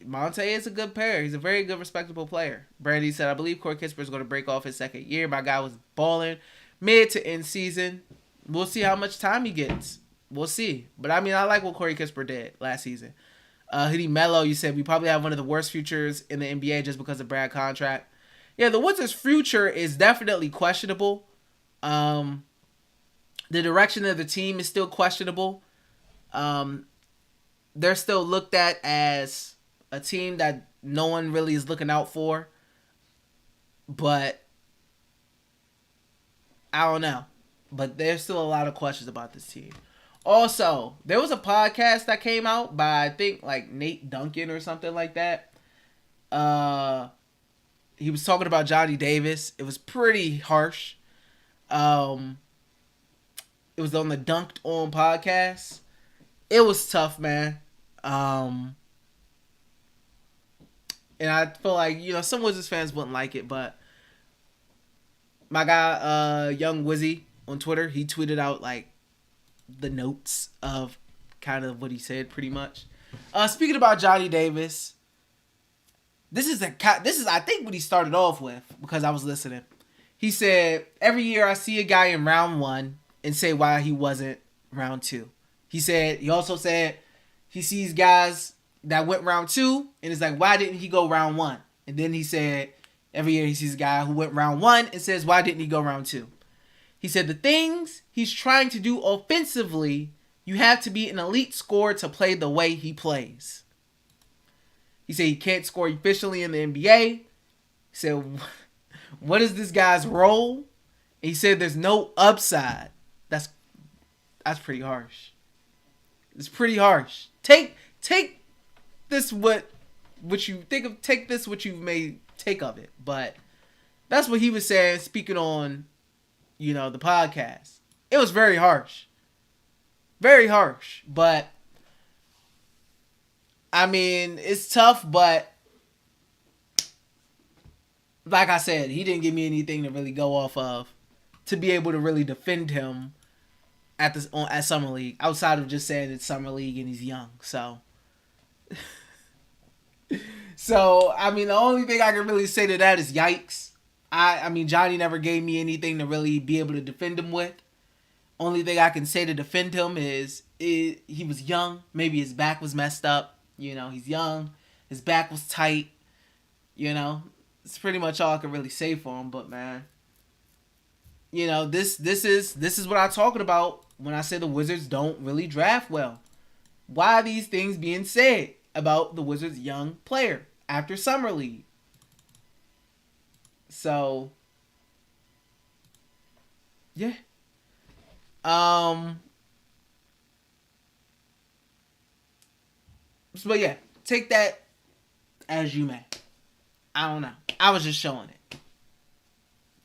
Monte is a good player. He's a very good, respectable player. Brandy said, I believe Corey Kispert is going to break off his second year. My guy was balling mid to end season. We'll see how much time he gets. We'll see. But, I mean, I like what Corey Kispert did last season. Hoodie Mello, you said we probably have one of the worst futures in the NBA just because of Brad contract. Yeah, the Wizards' future is definitely questionable. The direction of the team is still questionable. They're still looked at as a team that no one really is looking out for. But I don't know. But there's still a lot of questions about this team. Also, there was a podcast that came out by, I think, like Nate Duncan or something like that. He was talking about Johnny Davis. It was pretty harsh. It was on the Dunked On podcast. It was tough, man. And I feel like, some Wizards fans wouldn't like it, but my guy, Young Wizzy on Twitter, he tweeted out like the notes of kind of what he said pretty much. Speaking about Johnny Davis, this is I think what he started off with because I was listening. He said, every year I see a guy in round 1 and say why he wasn't round 2. He also said he sees guys that went round 2 and it's like, why didn't he go round 1? And then he said, every year he sees a guy who went round 1 and says, why didn't he go round 2? He said the things he's trying to do offensively, you have to be an elite scorer to play the way he plays. He said he can't score efficiently in the NBA. He said, what is this guy's role? And he said there's no upside. That's pretty harsh. It's pretty harsh. Take this what you think of. Take this what you may take of it. But that's what he was saying, speaking on, the podcast. It was very harsh. Very harsh. But I mean, it's tough, but like I said, he didn't give me anything to really go off of to be able to really defend him at Summer League, outside of just saying it's Summer League and he's young. So I mean, the only thing I can really say to that is yikes. I mean, Johnny never gave me anything to really be able to defend him with. Only thing I can say to defend him is he was young. Maybe his back was messed up. He's young. His back was tight. It's pretty much all I can really say for him. But man, this is what I'm talking about when I say the Wizards don't really draft well. Why are these things being said about the Wizards' young player after Summer League? So, yeah. But yeah, take that as you may. I don't know. I was just showing it.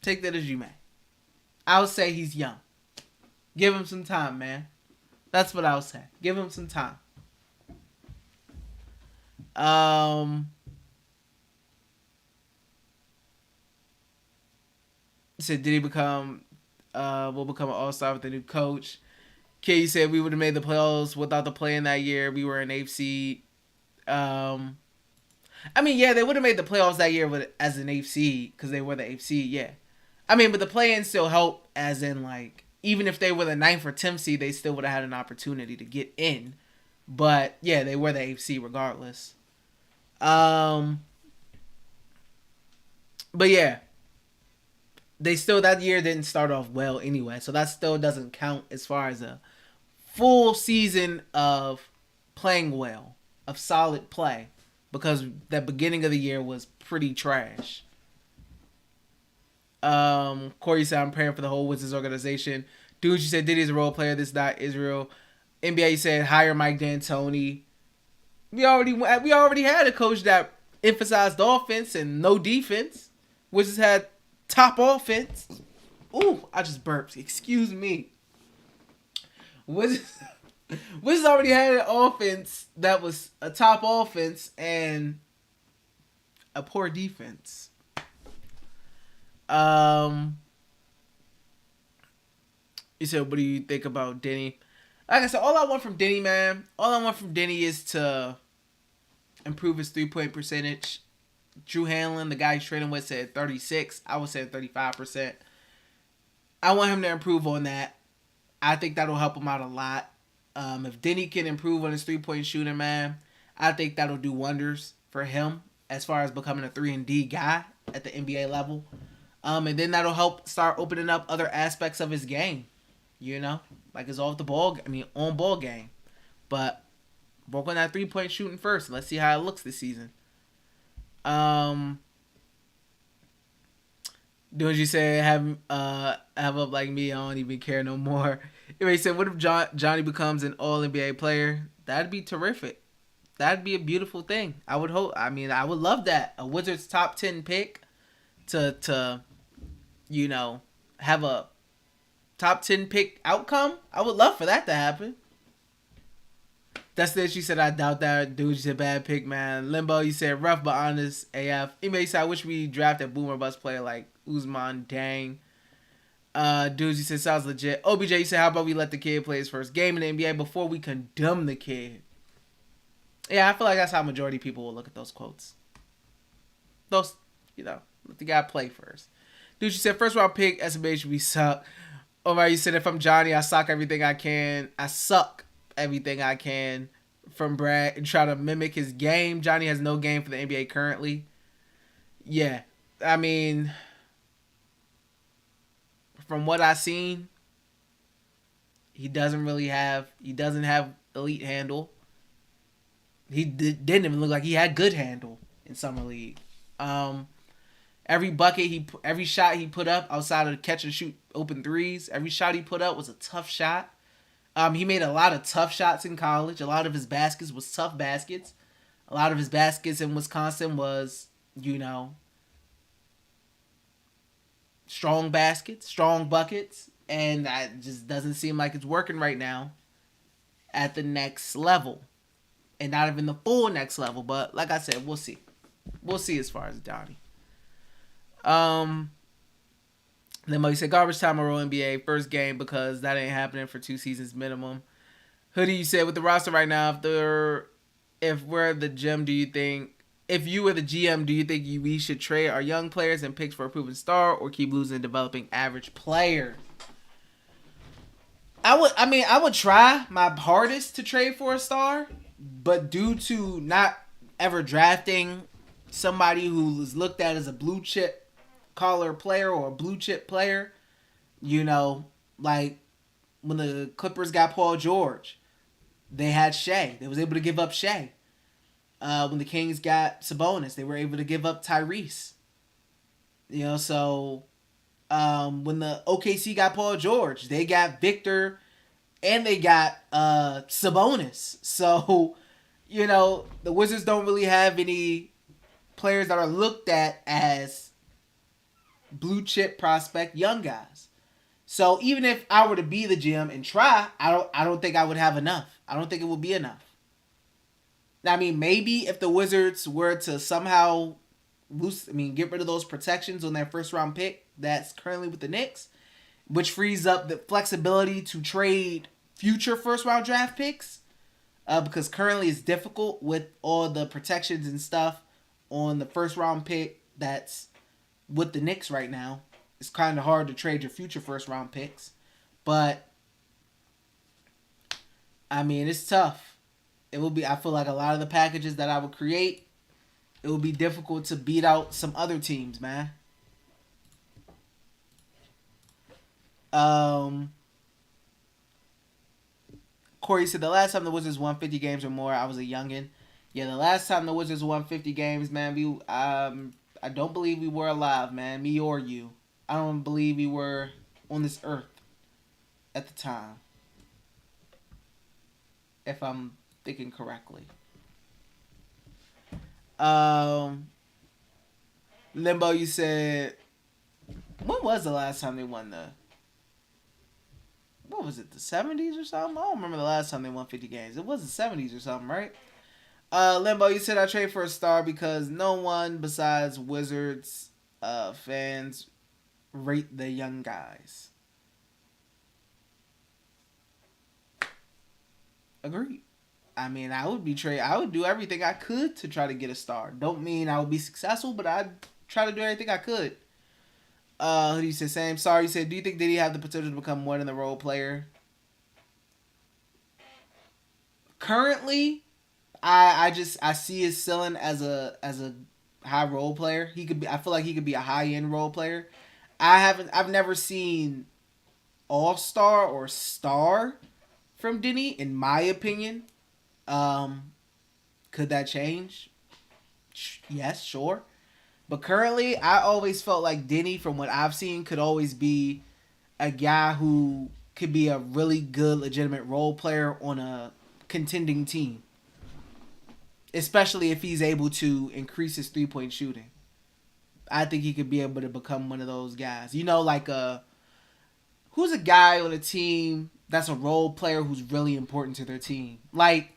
Take that as you may. I would say he's young. Give him some time, man. That's what I would say. Give him some time. Said, did he will become an all-star with the new coach? Kay said we would have made the playoffs without the play in that year. We were an 8th seed. I mean, yeah, they would have made the playoffs that year as an 8th seed because they were the 8th seed, yeah. I mean, but the play-in still helped, as in, like, even if they were the 9th or 10th seed, they still would have had an opportunity to get in. But, yeah, they were the 8th seed regardless. But, yeah. They still, that year didn't start off well anyway, so that still doesn't count as far as a full season of playing well, of solid play, because the beginning of the year was pretty trash. Corey said, I'm praying for the whole Wizards organization. Dude, you said Diddy's a role player, this is not Israel. NBA said, hire Mike D'Antoni. We already had a coach that emphasized offense and no defense. Wizards had top offense. Ooh, I just burped. Excuse me. Wizards, Wizards already had an offense that was a top offense and a poor defense. You said, what do you think about Denny? Like I said, all I want from Denny, man, all I want from Denny is to improve his 3-point percentage. Drew Hanlon, the guy he's trading with, said 36. I would say 35%. I want him to improve on that. I think that'll help him out a lot. If Denny can improve on his 3-point shooting, man, I think that'll do wonders for him as far as becoming a 3-and-D guy at the NBA level. And then that'll help start opening up other aspects of his game. You know, like his on ball game. But work on that 3-point shooting first. Let's see how it looks this season. Do as you say, have up like me. I don't even care no more. Anyway, he said, what if Johnny becomes an All NBA player? That'd be terrific. That'd be a beautiful thing. I would hope. I mean, I would love that. A Wizards top 10 pick to have a top 10 pick outcome. I would love for that to happen. That's it. She said, I doubt that. Dude, you said bad pick, man. Limbo, you said rough but honest AF. Anyway, said, I wish we drafted a boomer bust player like Usman. Dang. Dude, you said, sounds legit. OBJ, you said, how about we let the kid play his first game in the NBA before we condemn the kid? Yeah, I feel like that's how majority of people will look at those quotes. Those, let the guy play first. Dude, you said, first round pick, SMH, we suck. Omar, you said, if I'm Johnny, I suck everything I can. I suck everything I can from Brad and try to mimic his game. Johnny has no game for the NBA currently. Yeah, I mean, from what I've seen, he doesn't have elite handle. He didn't even look like he had good handle in summer league. Every shot he put up outside of catch and shoot open threes, every shot he put up was a tough shot. He made a lot of tough shots in college. A lot of his baskets was tough baskets. A lot of his baskets in Wisconsin was, strong baskets, strong buckets. And that just doesn't seem like it's working right now at the next level. And not even the full next level. But like I said, we'll see. We'll see as far as Donnie. Then Mo, you said garbage time or NBA first game because that ain't happening for 2 seasons minimum. Hoodie, you said with the roster right now, if we're the GM, if you were the GM, do you think we should trade our young players and picks for a proven star or keep losing and developing average players? I would try my hardest to trade for a star, but due to not ever drafting somebody who is looked at as a blue chip collar player or a blue chip player, like when the Clippers got Paul George, they had Shea. They was able to give up Shea. When the Kings got Sabonis, they were able to give up Tyrese. So when the OKC got Paul George, they got Victor and they got Sabonis. So, the Wizards don't really have any players that are looked at as blue chip prospect young guys. So even if I were to be the GM and try, I don't think I would have enough. I don't think it would be enough. I mean, maybe if the Wizards were to somehow get rid of those protections on their first round pick that's currently with the Knicks, which frees up the flexibility to trade future first round draft picks, because currently it's difficult with all the protections and stuff on the first round pick that's with the Knicks right now. It's kind of hard to trade your future first round picks. But, it's tough. I feel like a lot of the packages that I would create, it would be difficult to beat out some other teams, man. Corey said the last time the Wizards won 50 games or more, I was a youngin'. Yeah, the last time the Wizards won 50 games, man, I don't believe we were alive, man. Me or you. I don't believe we were on this earth at the time. If I'm thinking correctly. Um, Limbo, you said when was the last time they won the? What was it? The 70s or something? I don't remember the last time they won 50 games. It was the 70s or something, right? Limbo, you said I trade for a star because no one besides Wizards fans rate the young guys. Agreed. I mean, I would do everything I could to try to get a star. Don't mean I would be successful, but I'd try to do everything I could. Who do you say? Same. Sorry, you said, do you think did he have the potential to become more than the role player? Currently, I see his ceiling as a high role player. He could be. I feel like he could be a high end role player. I've never seen all star or star from Denny. In my opinion, could that change? Yes, sure. But currently, I always felt like Denny, from what I've seen, could always be a guy who could be a really good, legitimate role player on a contending team, especially if he's able to increase his 3-point shooting. I think he could be able to become one of those guys. You know, like who's a guy on a team that's a role player who's really important to their team? Like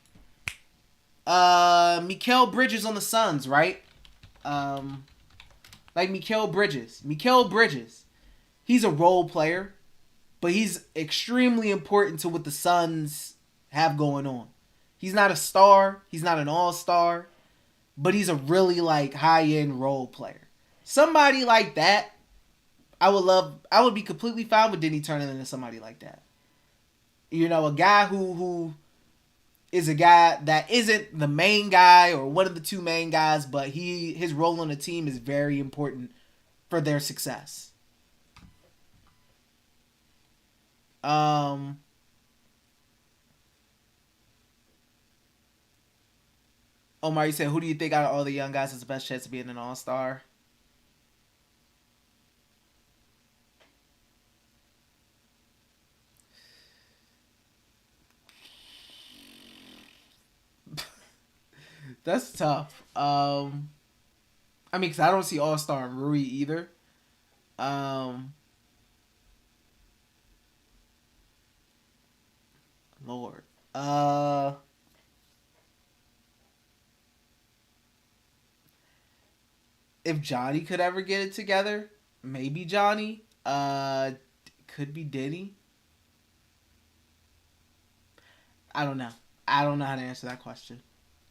Mikal Bridges on the Suns, right? Like Mikal Bridges. Mikal Bridges. He's a role player, but he's extremely important to what the Suns have going on. He's not a star. He's not an all-star, but he's a really like high-end role player. Somebody like that, I would love. I would be completely fine with Denny turning into somebody like that. You know, a guy who is a guy that isn't the main guy or one of the two main guys, but his role on the team is very important for their success. Omar, you said, who do you think out of all the young guys has the best chance of being an all-star? That's tough. I mean, because I don't see all-star in Rui either. Um, Lord. If Johnny could ever get it together, maybe Johnny. Could be Diddy. I don't know. I don't know how to answer that question.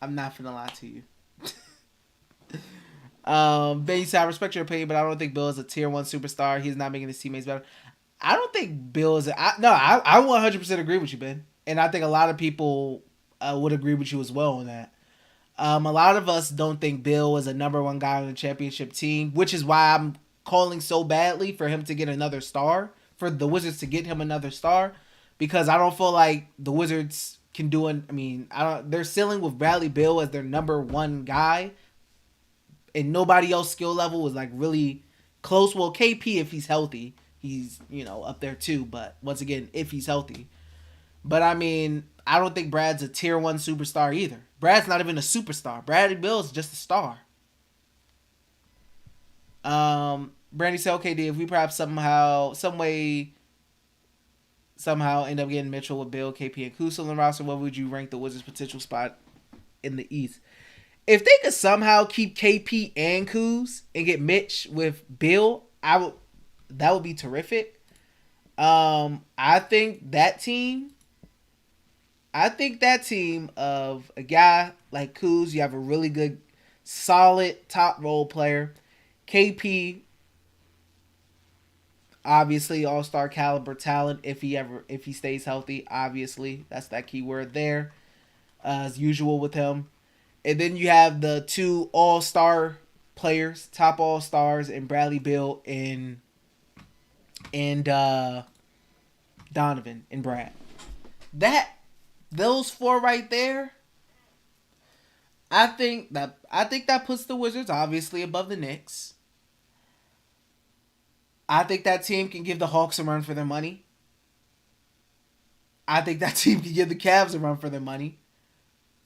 I'm not finna lie to you. Ben, you said I respect your opinion, but I don't think Bill is a tier one superstar. He's not making his teammates better. I don't think Bill is. I 100% agree with you, Ben, and I think a lot of people would agree with you as well on that. A lot of us don't think Bill is a number one guy on the championship team, which is why I'm calling so badly for him to get another star, for the Wizards to get him another star, because I don't feel like the Wizards can do it. I mean, I don't. They're ceiling with Bradley Beal as their number one guy, and nobody else skill level was like really close. Well, KP, if he's healthy, he's up there too. But once again, if he's healthy, but I mean, I don't think Brad's a tier one superstar either. Brad's not even a superstar. Bradley Beal's just a star. Brandy said, "Okay, D, if we perhaps somehow end up getting Mitchell with Bill, KP, and Kuz on the roster, what would you rank the Wizards' potential spot in the East? If they could somehow keep KP and Kuz and get Mitch with Bill, that would be terrific. I think that team of a guy like Kuz, you have a really good, solid top role player. KP, obviously all-star caliber talent if he stays healthy. Obviously, that's that key word there, as usual with him. And then you have the two all-star players, top all-stars, in Bradley Beal and Donovan and Brad. Those four right there, I think that puts the Wizards obviously above the Knicks. I think that team can give the Hawks a run for their money. I think that team can give the Cavs a run for their money.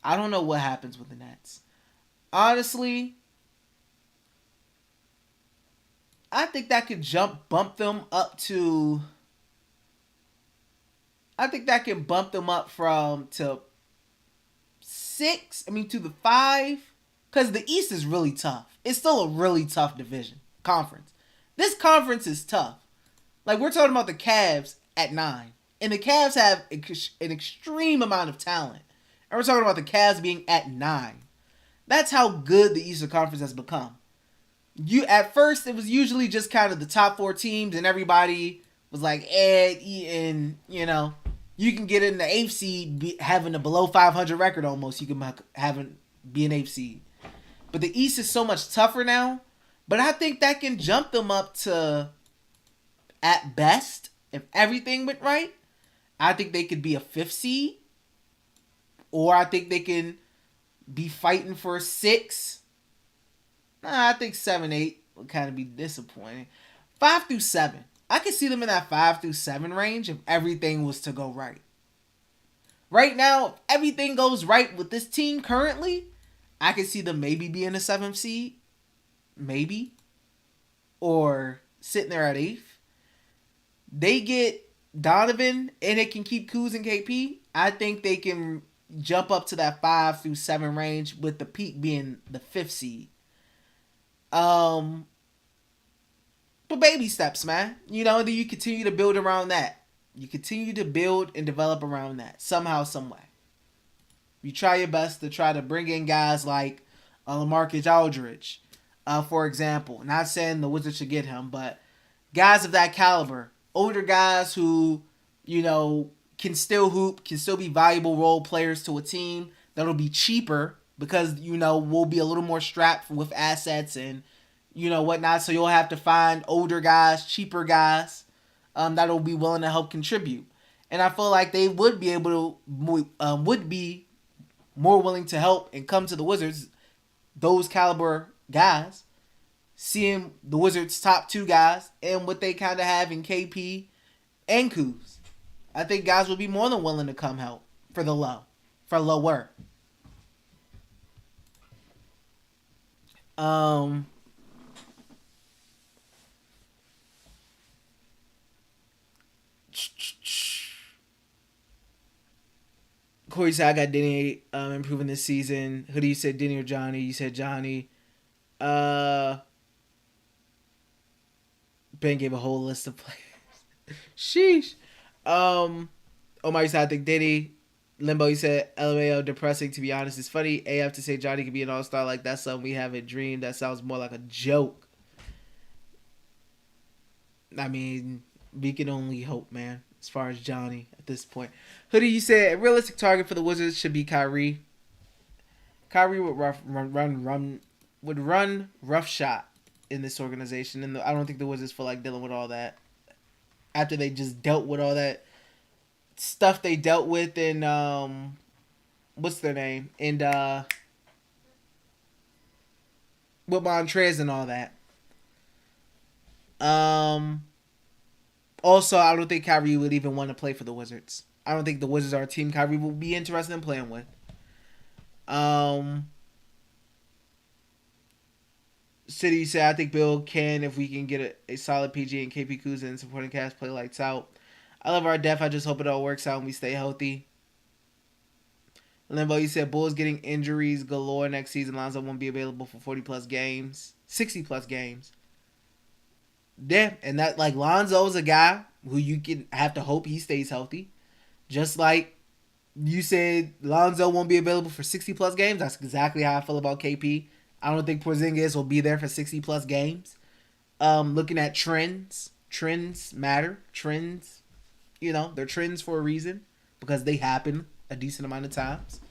I don't know what happens with the Nets. honestly, I think that could bump them up to. I think that can bump them up from to 6. I mean to the 5, because the East is really tough. It's still a really tough division conference. This conference is tough. Like we're talking about the Cavs at 9, and the Cavs have an extreme amount of talent, and we're talking about the Cavs being at 9. That's how good the Eastern Conference has become. You at first it was usually just kind of the top 4 teams, and everybody was like Ed Eaton, you can get in the 8th seed having a below 500 record almost. You can be an 8th seed, but the East is so much tougher now. But I think that can jump them up to, at best, if everything went right, I think they could be a 5th seed, or I think they can be fighting for a 6. I think 7, 8 would kind of be disappointing. 5 through 7. I could see them in that 5 through 7 range if everything was to go right. Right now, if everything goes right with this team currently, I could see them maybe being a 7th seed. Maybe. Or sitting there at 8th. They get Donovan and it can keep Kuz and KP. I think they can jump up to that 5 through 7 range with the peak being the 5th seed. But baby steps, man. Then you continue to build around that. You continue to build and develop around that somehow, some way. You try your best to try to bring in guys like LaMarcus Aldridge, for example. Not saying the Wizards should get him, but guys of that caliber, older guys who, can still hoop, can still be valuable role players to a team that'll be cheaper because, we'll be a little more strapped with assets and, whatnot. So you'll have to find older guys, cheaper guys that'll be willing to help contribute. And I feel like they would be able to, would be more willing to help and come to the Wizards, those caliber guys, seeing the Wizards' top 2 guys and what they kind of have in KP and Kuz. I think guys will be more than willing to come help for lower. Corey said I got Denny improving this season. Hoodie, you said Denny or Johnny? You said Johnny. Ben gave a whole list of players. Sheesh. Omar, you said I think Denny. Limbo, you said LMAO depressing. To be honest, it's funny. AF to say Johnny could be an all-star like that's something we haven't dreamed. That sounds more like a joke. I mean, we can only hope, man. As far as Johnny at this point. Hoodie, you said a realistic target for the Wizards should be Kyrie. Kyrie would run rough shot in this organization, and I don't think the Wizards feel like dealing with all that after they just dealt with all that stuff they dealt with in what's their name and with Montrez and all that. Also, I don't think Kyrie would even want to play for the Wizards. I don't think the Wizards are a team Kyrie will be interested in playing with. City said, I think Bill can if we can get a solid PG and KP Kuz and supporting cast play lights out. I love our depth. I just hope it all works out and we stay healthy. Limbo, you said Bulls getting injuries galore next season. Lonzo won't be available for 40-plus games. 60-plus games. Yeah, and that, like, Lonzo's a guy who you can have to hope he stays healthy. Just like you said Lonzo won't be available for 60-plus games. That's exactly how I feel about KP. I don't think Porzingis will be there for 60-plus games. Looking at trends. Trends matter. Trends, they're trends for a reason because they happen a decent amount of times.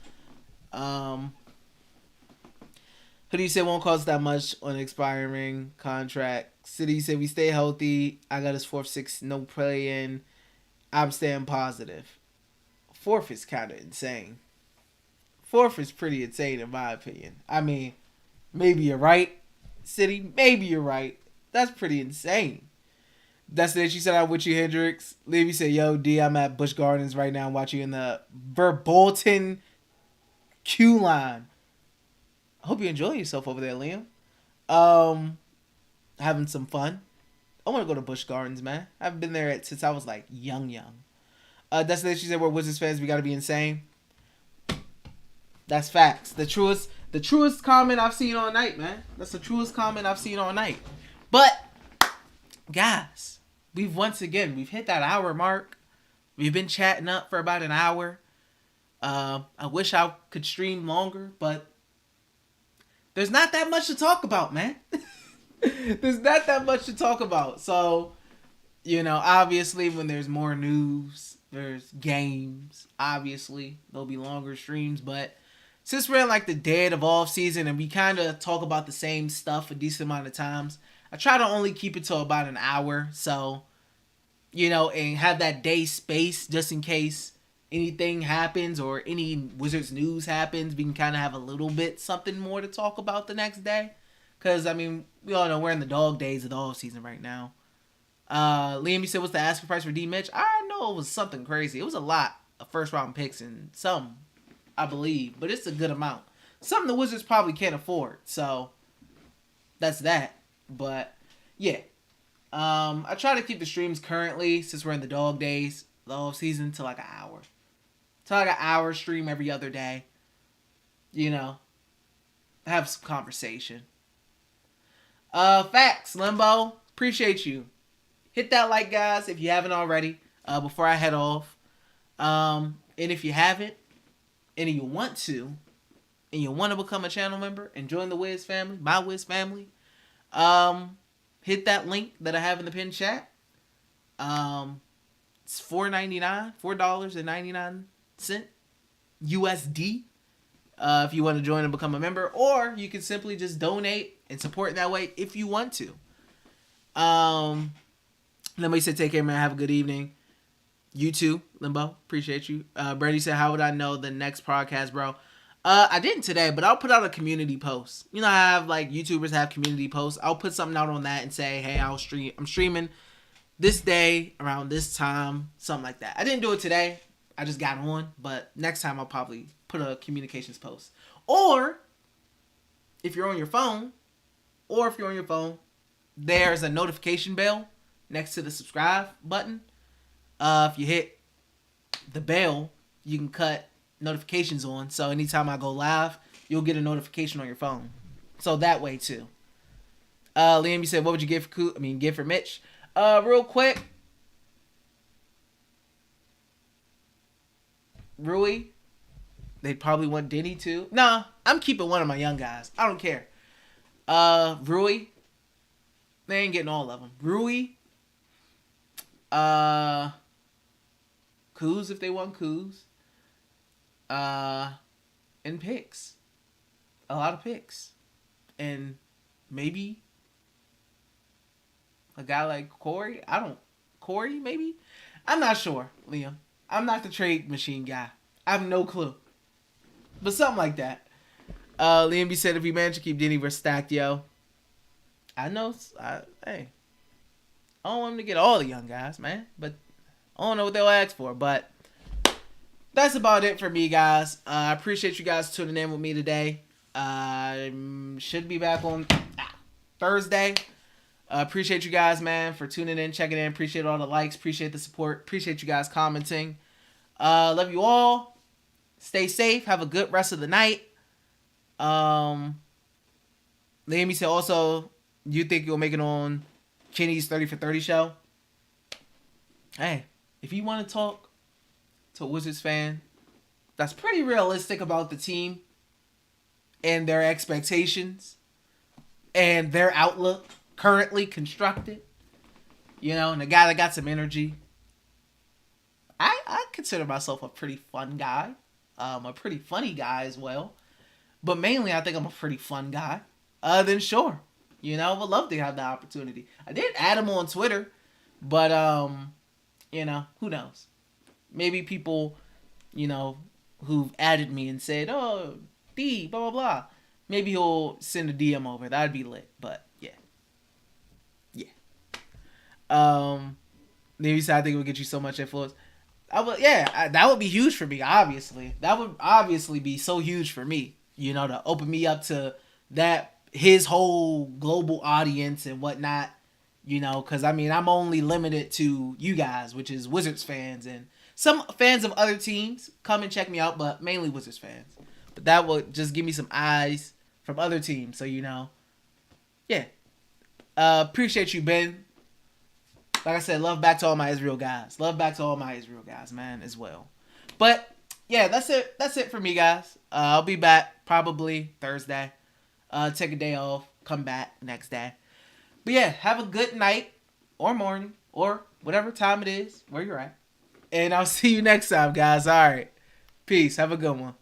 Hoodie said won't cost that much on an expiring contract. City said we stay healthy. I got his 4th, 6th, no play in. I'm staying positive. 4th is kind of insane. 4th is pretty insane in my opinion. I mean, maybe you're right, City. Maybe you're right. That's pretty insane. That's it. She said, I'm with you, Hendrix. Levy said, yo, D, I'm at Busch Gardens right now watching in the Verbolten Q line. I hope you enjoy yourself over there, Liam. Um, Having some fun. I want to go to Busch Gardens, man. I haven't been there since I was like young. Destination said we're Wizards fans. We got to be insane. That's facts. The truest comment I've seen all night, man. That's the truest comment I've seen all night. But guys, we've hit that hour mark. We've been chatting up for about an hour. I wish I could stream longer, but there's not that much to talk about, man. There's not that much to talk about. So, obviously when there's more news, there's games, obviously there'll be longer streams, but since we're in like the dead of off season and we kind of talk about the same stuff a decent amount of times, I try to only keep it to about an hour. So, and have that day space just in case anything happens or any Wizards news happens. We can kind of have a little bit something more to talk about the next day. Because, we all know we're in the dog days of the off season right now. Liam, you said, what's the asking price for D. Mitch? I know it was something crazy. It was a lot of first round picks and some, I believe. But it's a good amount. Something the Wizards probably can't afford. So, that's that. But, yeah. I try to keep the streams currently, since we're in the dog days, the off season, to like an hour. To like an hour stream every other day. Have some conversation. Facts, Limbo. Appreciate you. Hit that like, guys, if you haven't already, before I head off. And if you haven't, and you want to become a channel member and join the Wiz family, my Wiz family, hit that link that I have in the pinned chat. It's $4.99 USD. If you want to join and become a member, or you can simply just donate and support that way if you want to. Somebody said, take care, man. Have a good evening. You too, Limbo. Appreciate you. Brady said, how would I know the next podcast, bro? I didn't today, but I'll put out a community post. I have like YouTubers have community posts. I'll put something out on that and say, hey, I'm streaming this day around this time, something like that. I didn't do it today. I just got on, but next time I'll probably put a communications post. Or if you're on your phone, there's a notification bell next to the subscribe button. If you hit the bell, you can cut notifications on. So anytime I go live, you'll get a notification on your phone. So that way too. Liam, you said, what would you give for Mitch? Real quick. Rui. They'd probably want Denny too. Nah, I'm keeping one of my young guys. I don't care. Rui. They ain't getting all of them. Rui. Kuz if they want Kuz. And picks. A lot of picks. And maybe a guy like Corey. Corey, maybe? I'm not sure, Liam. I'm not the trade machine guy. I have no clue. But something like that. Liam B said, if we manage to keep Denny, we're stacked, yo. I know. Hey. I don't want him to get all the young guys, man. But I don't know what they'll ask for. But that's about it for me, guys. I appreciate you guys tuning in with me today. I should be back on Thursday. Appreciate you guys, man, for tuning in, checking in. Appreciate all the likes. Appreciate the support. Appreciate you guys commenting. Love you all. Stay safe. Have a good rest of the night. Liam said also, do you think you'll make it on Kenny's 30 for 30 show? Hey, if you want to talk to a Wizards fan that's pretty realistic about the team and their expectations and their outlook currently constructed, and a guy that got some energy, I consider myself a pretty fun guy, a pretty funny guy as well, but mainly I think I'm a pretty fun guy. Then sure, would love to have the opportunity. I did add him on Twitter, but who knows? Maybe people, who've added me and said, oh, D, blah, blah, blah. Maybe he'll send a DM over. That'd be lit. But, yeah. Maybe I think it would get you so much influence. That would be huge for me, obviously. That would obviously be so huge for me. to open me up to that his whole global audience and whatnot. Because I mean, I'm only limited to you guys, which is Wizards fans and some fans of other teams. Come and check me out, but mainly Wizards fans. But that will just give me some eyes from other teams. So yeah. Appreciate you, Ben. Like I said, love back to all my Israel guys. Love back to all my Israel guys, man, as well. But yeah, that's it. That's it for me, guys. I'll be back probably Thursday. Take a day off. Come back next day. But yeah, have a good night or morning or whatever time it is where you're at. And I'll see you next time, guys. All right. Peace. Have a good one.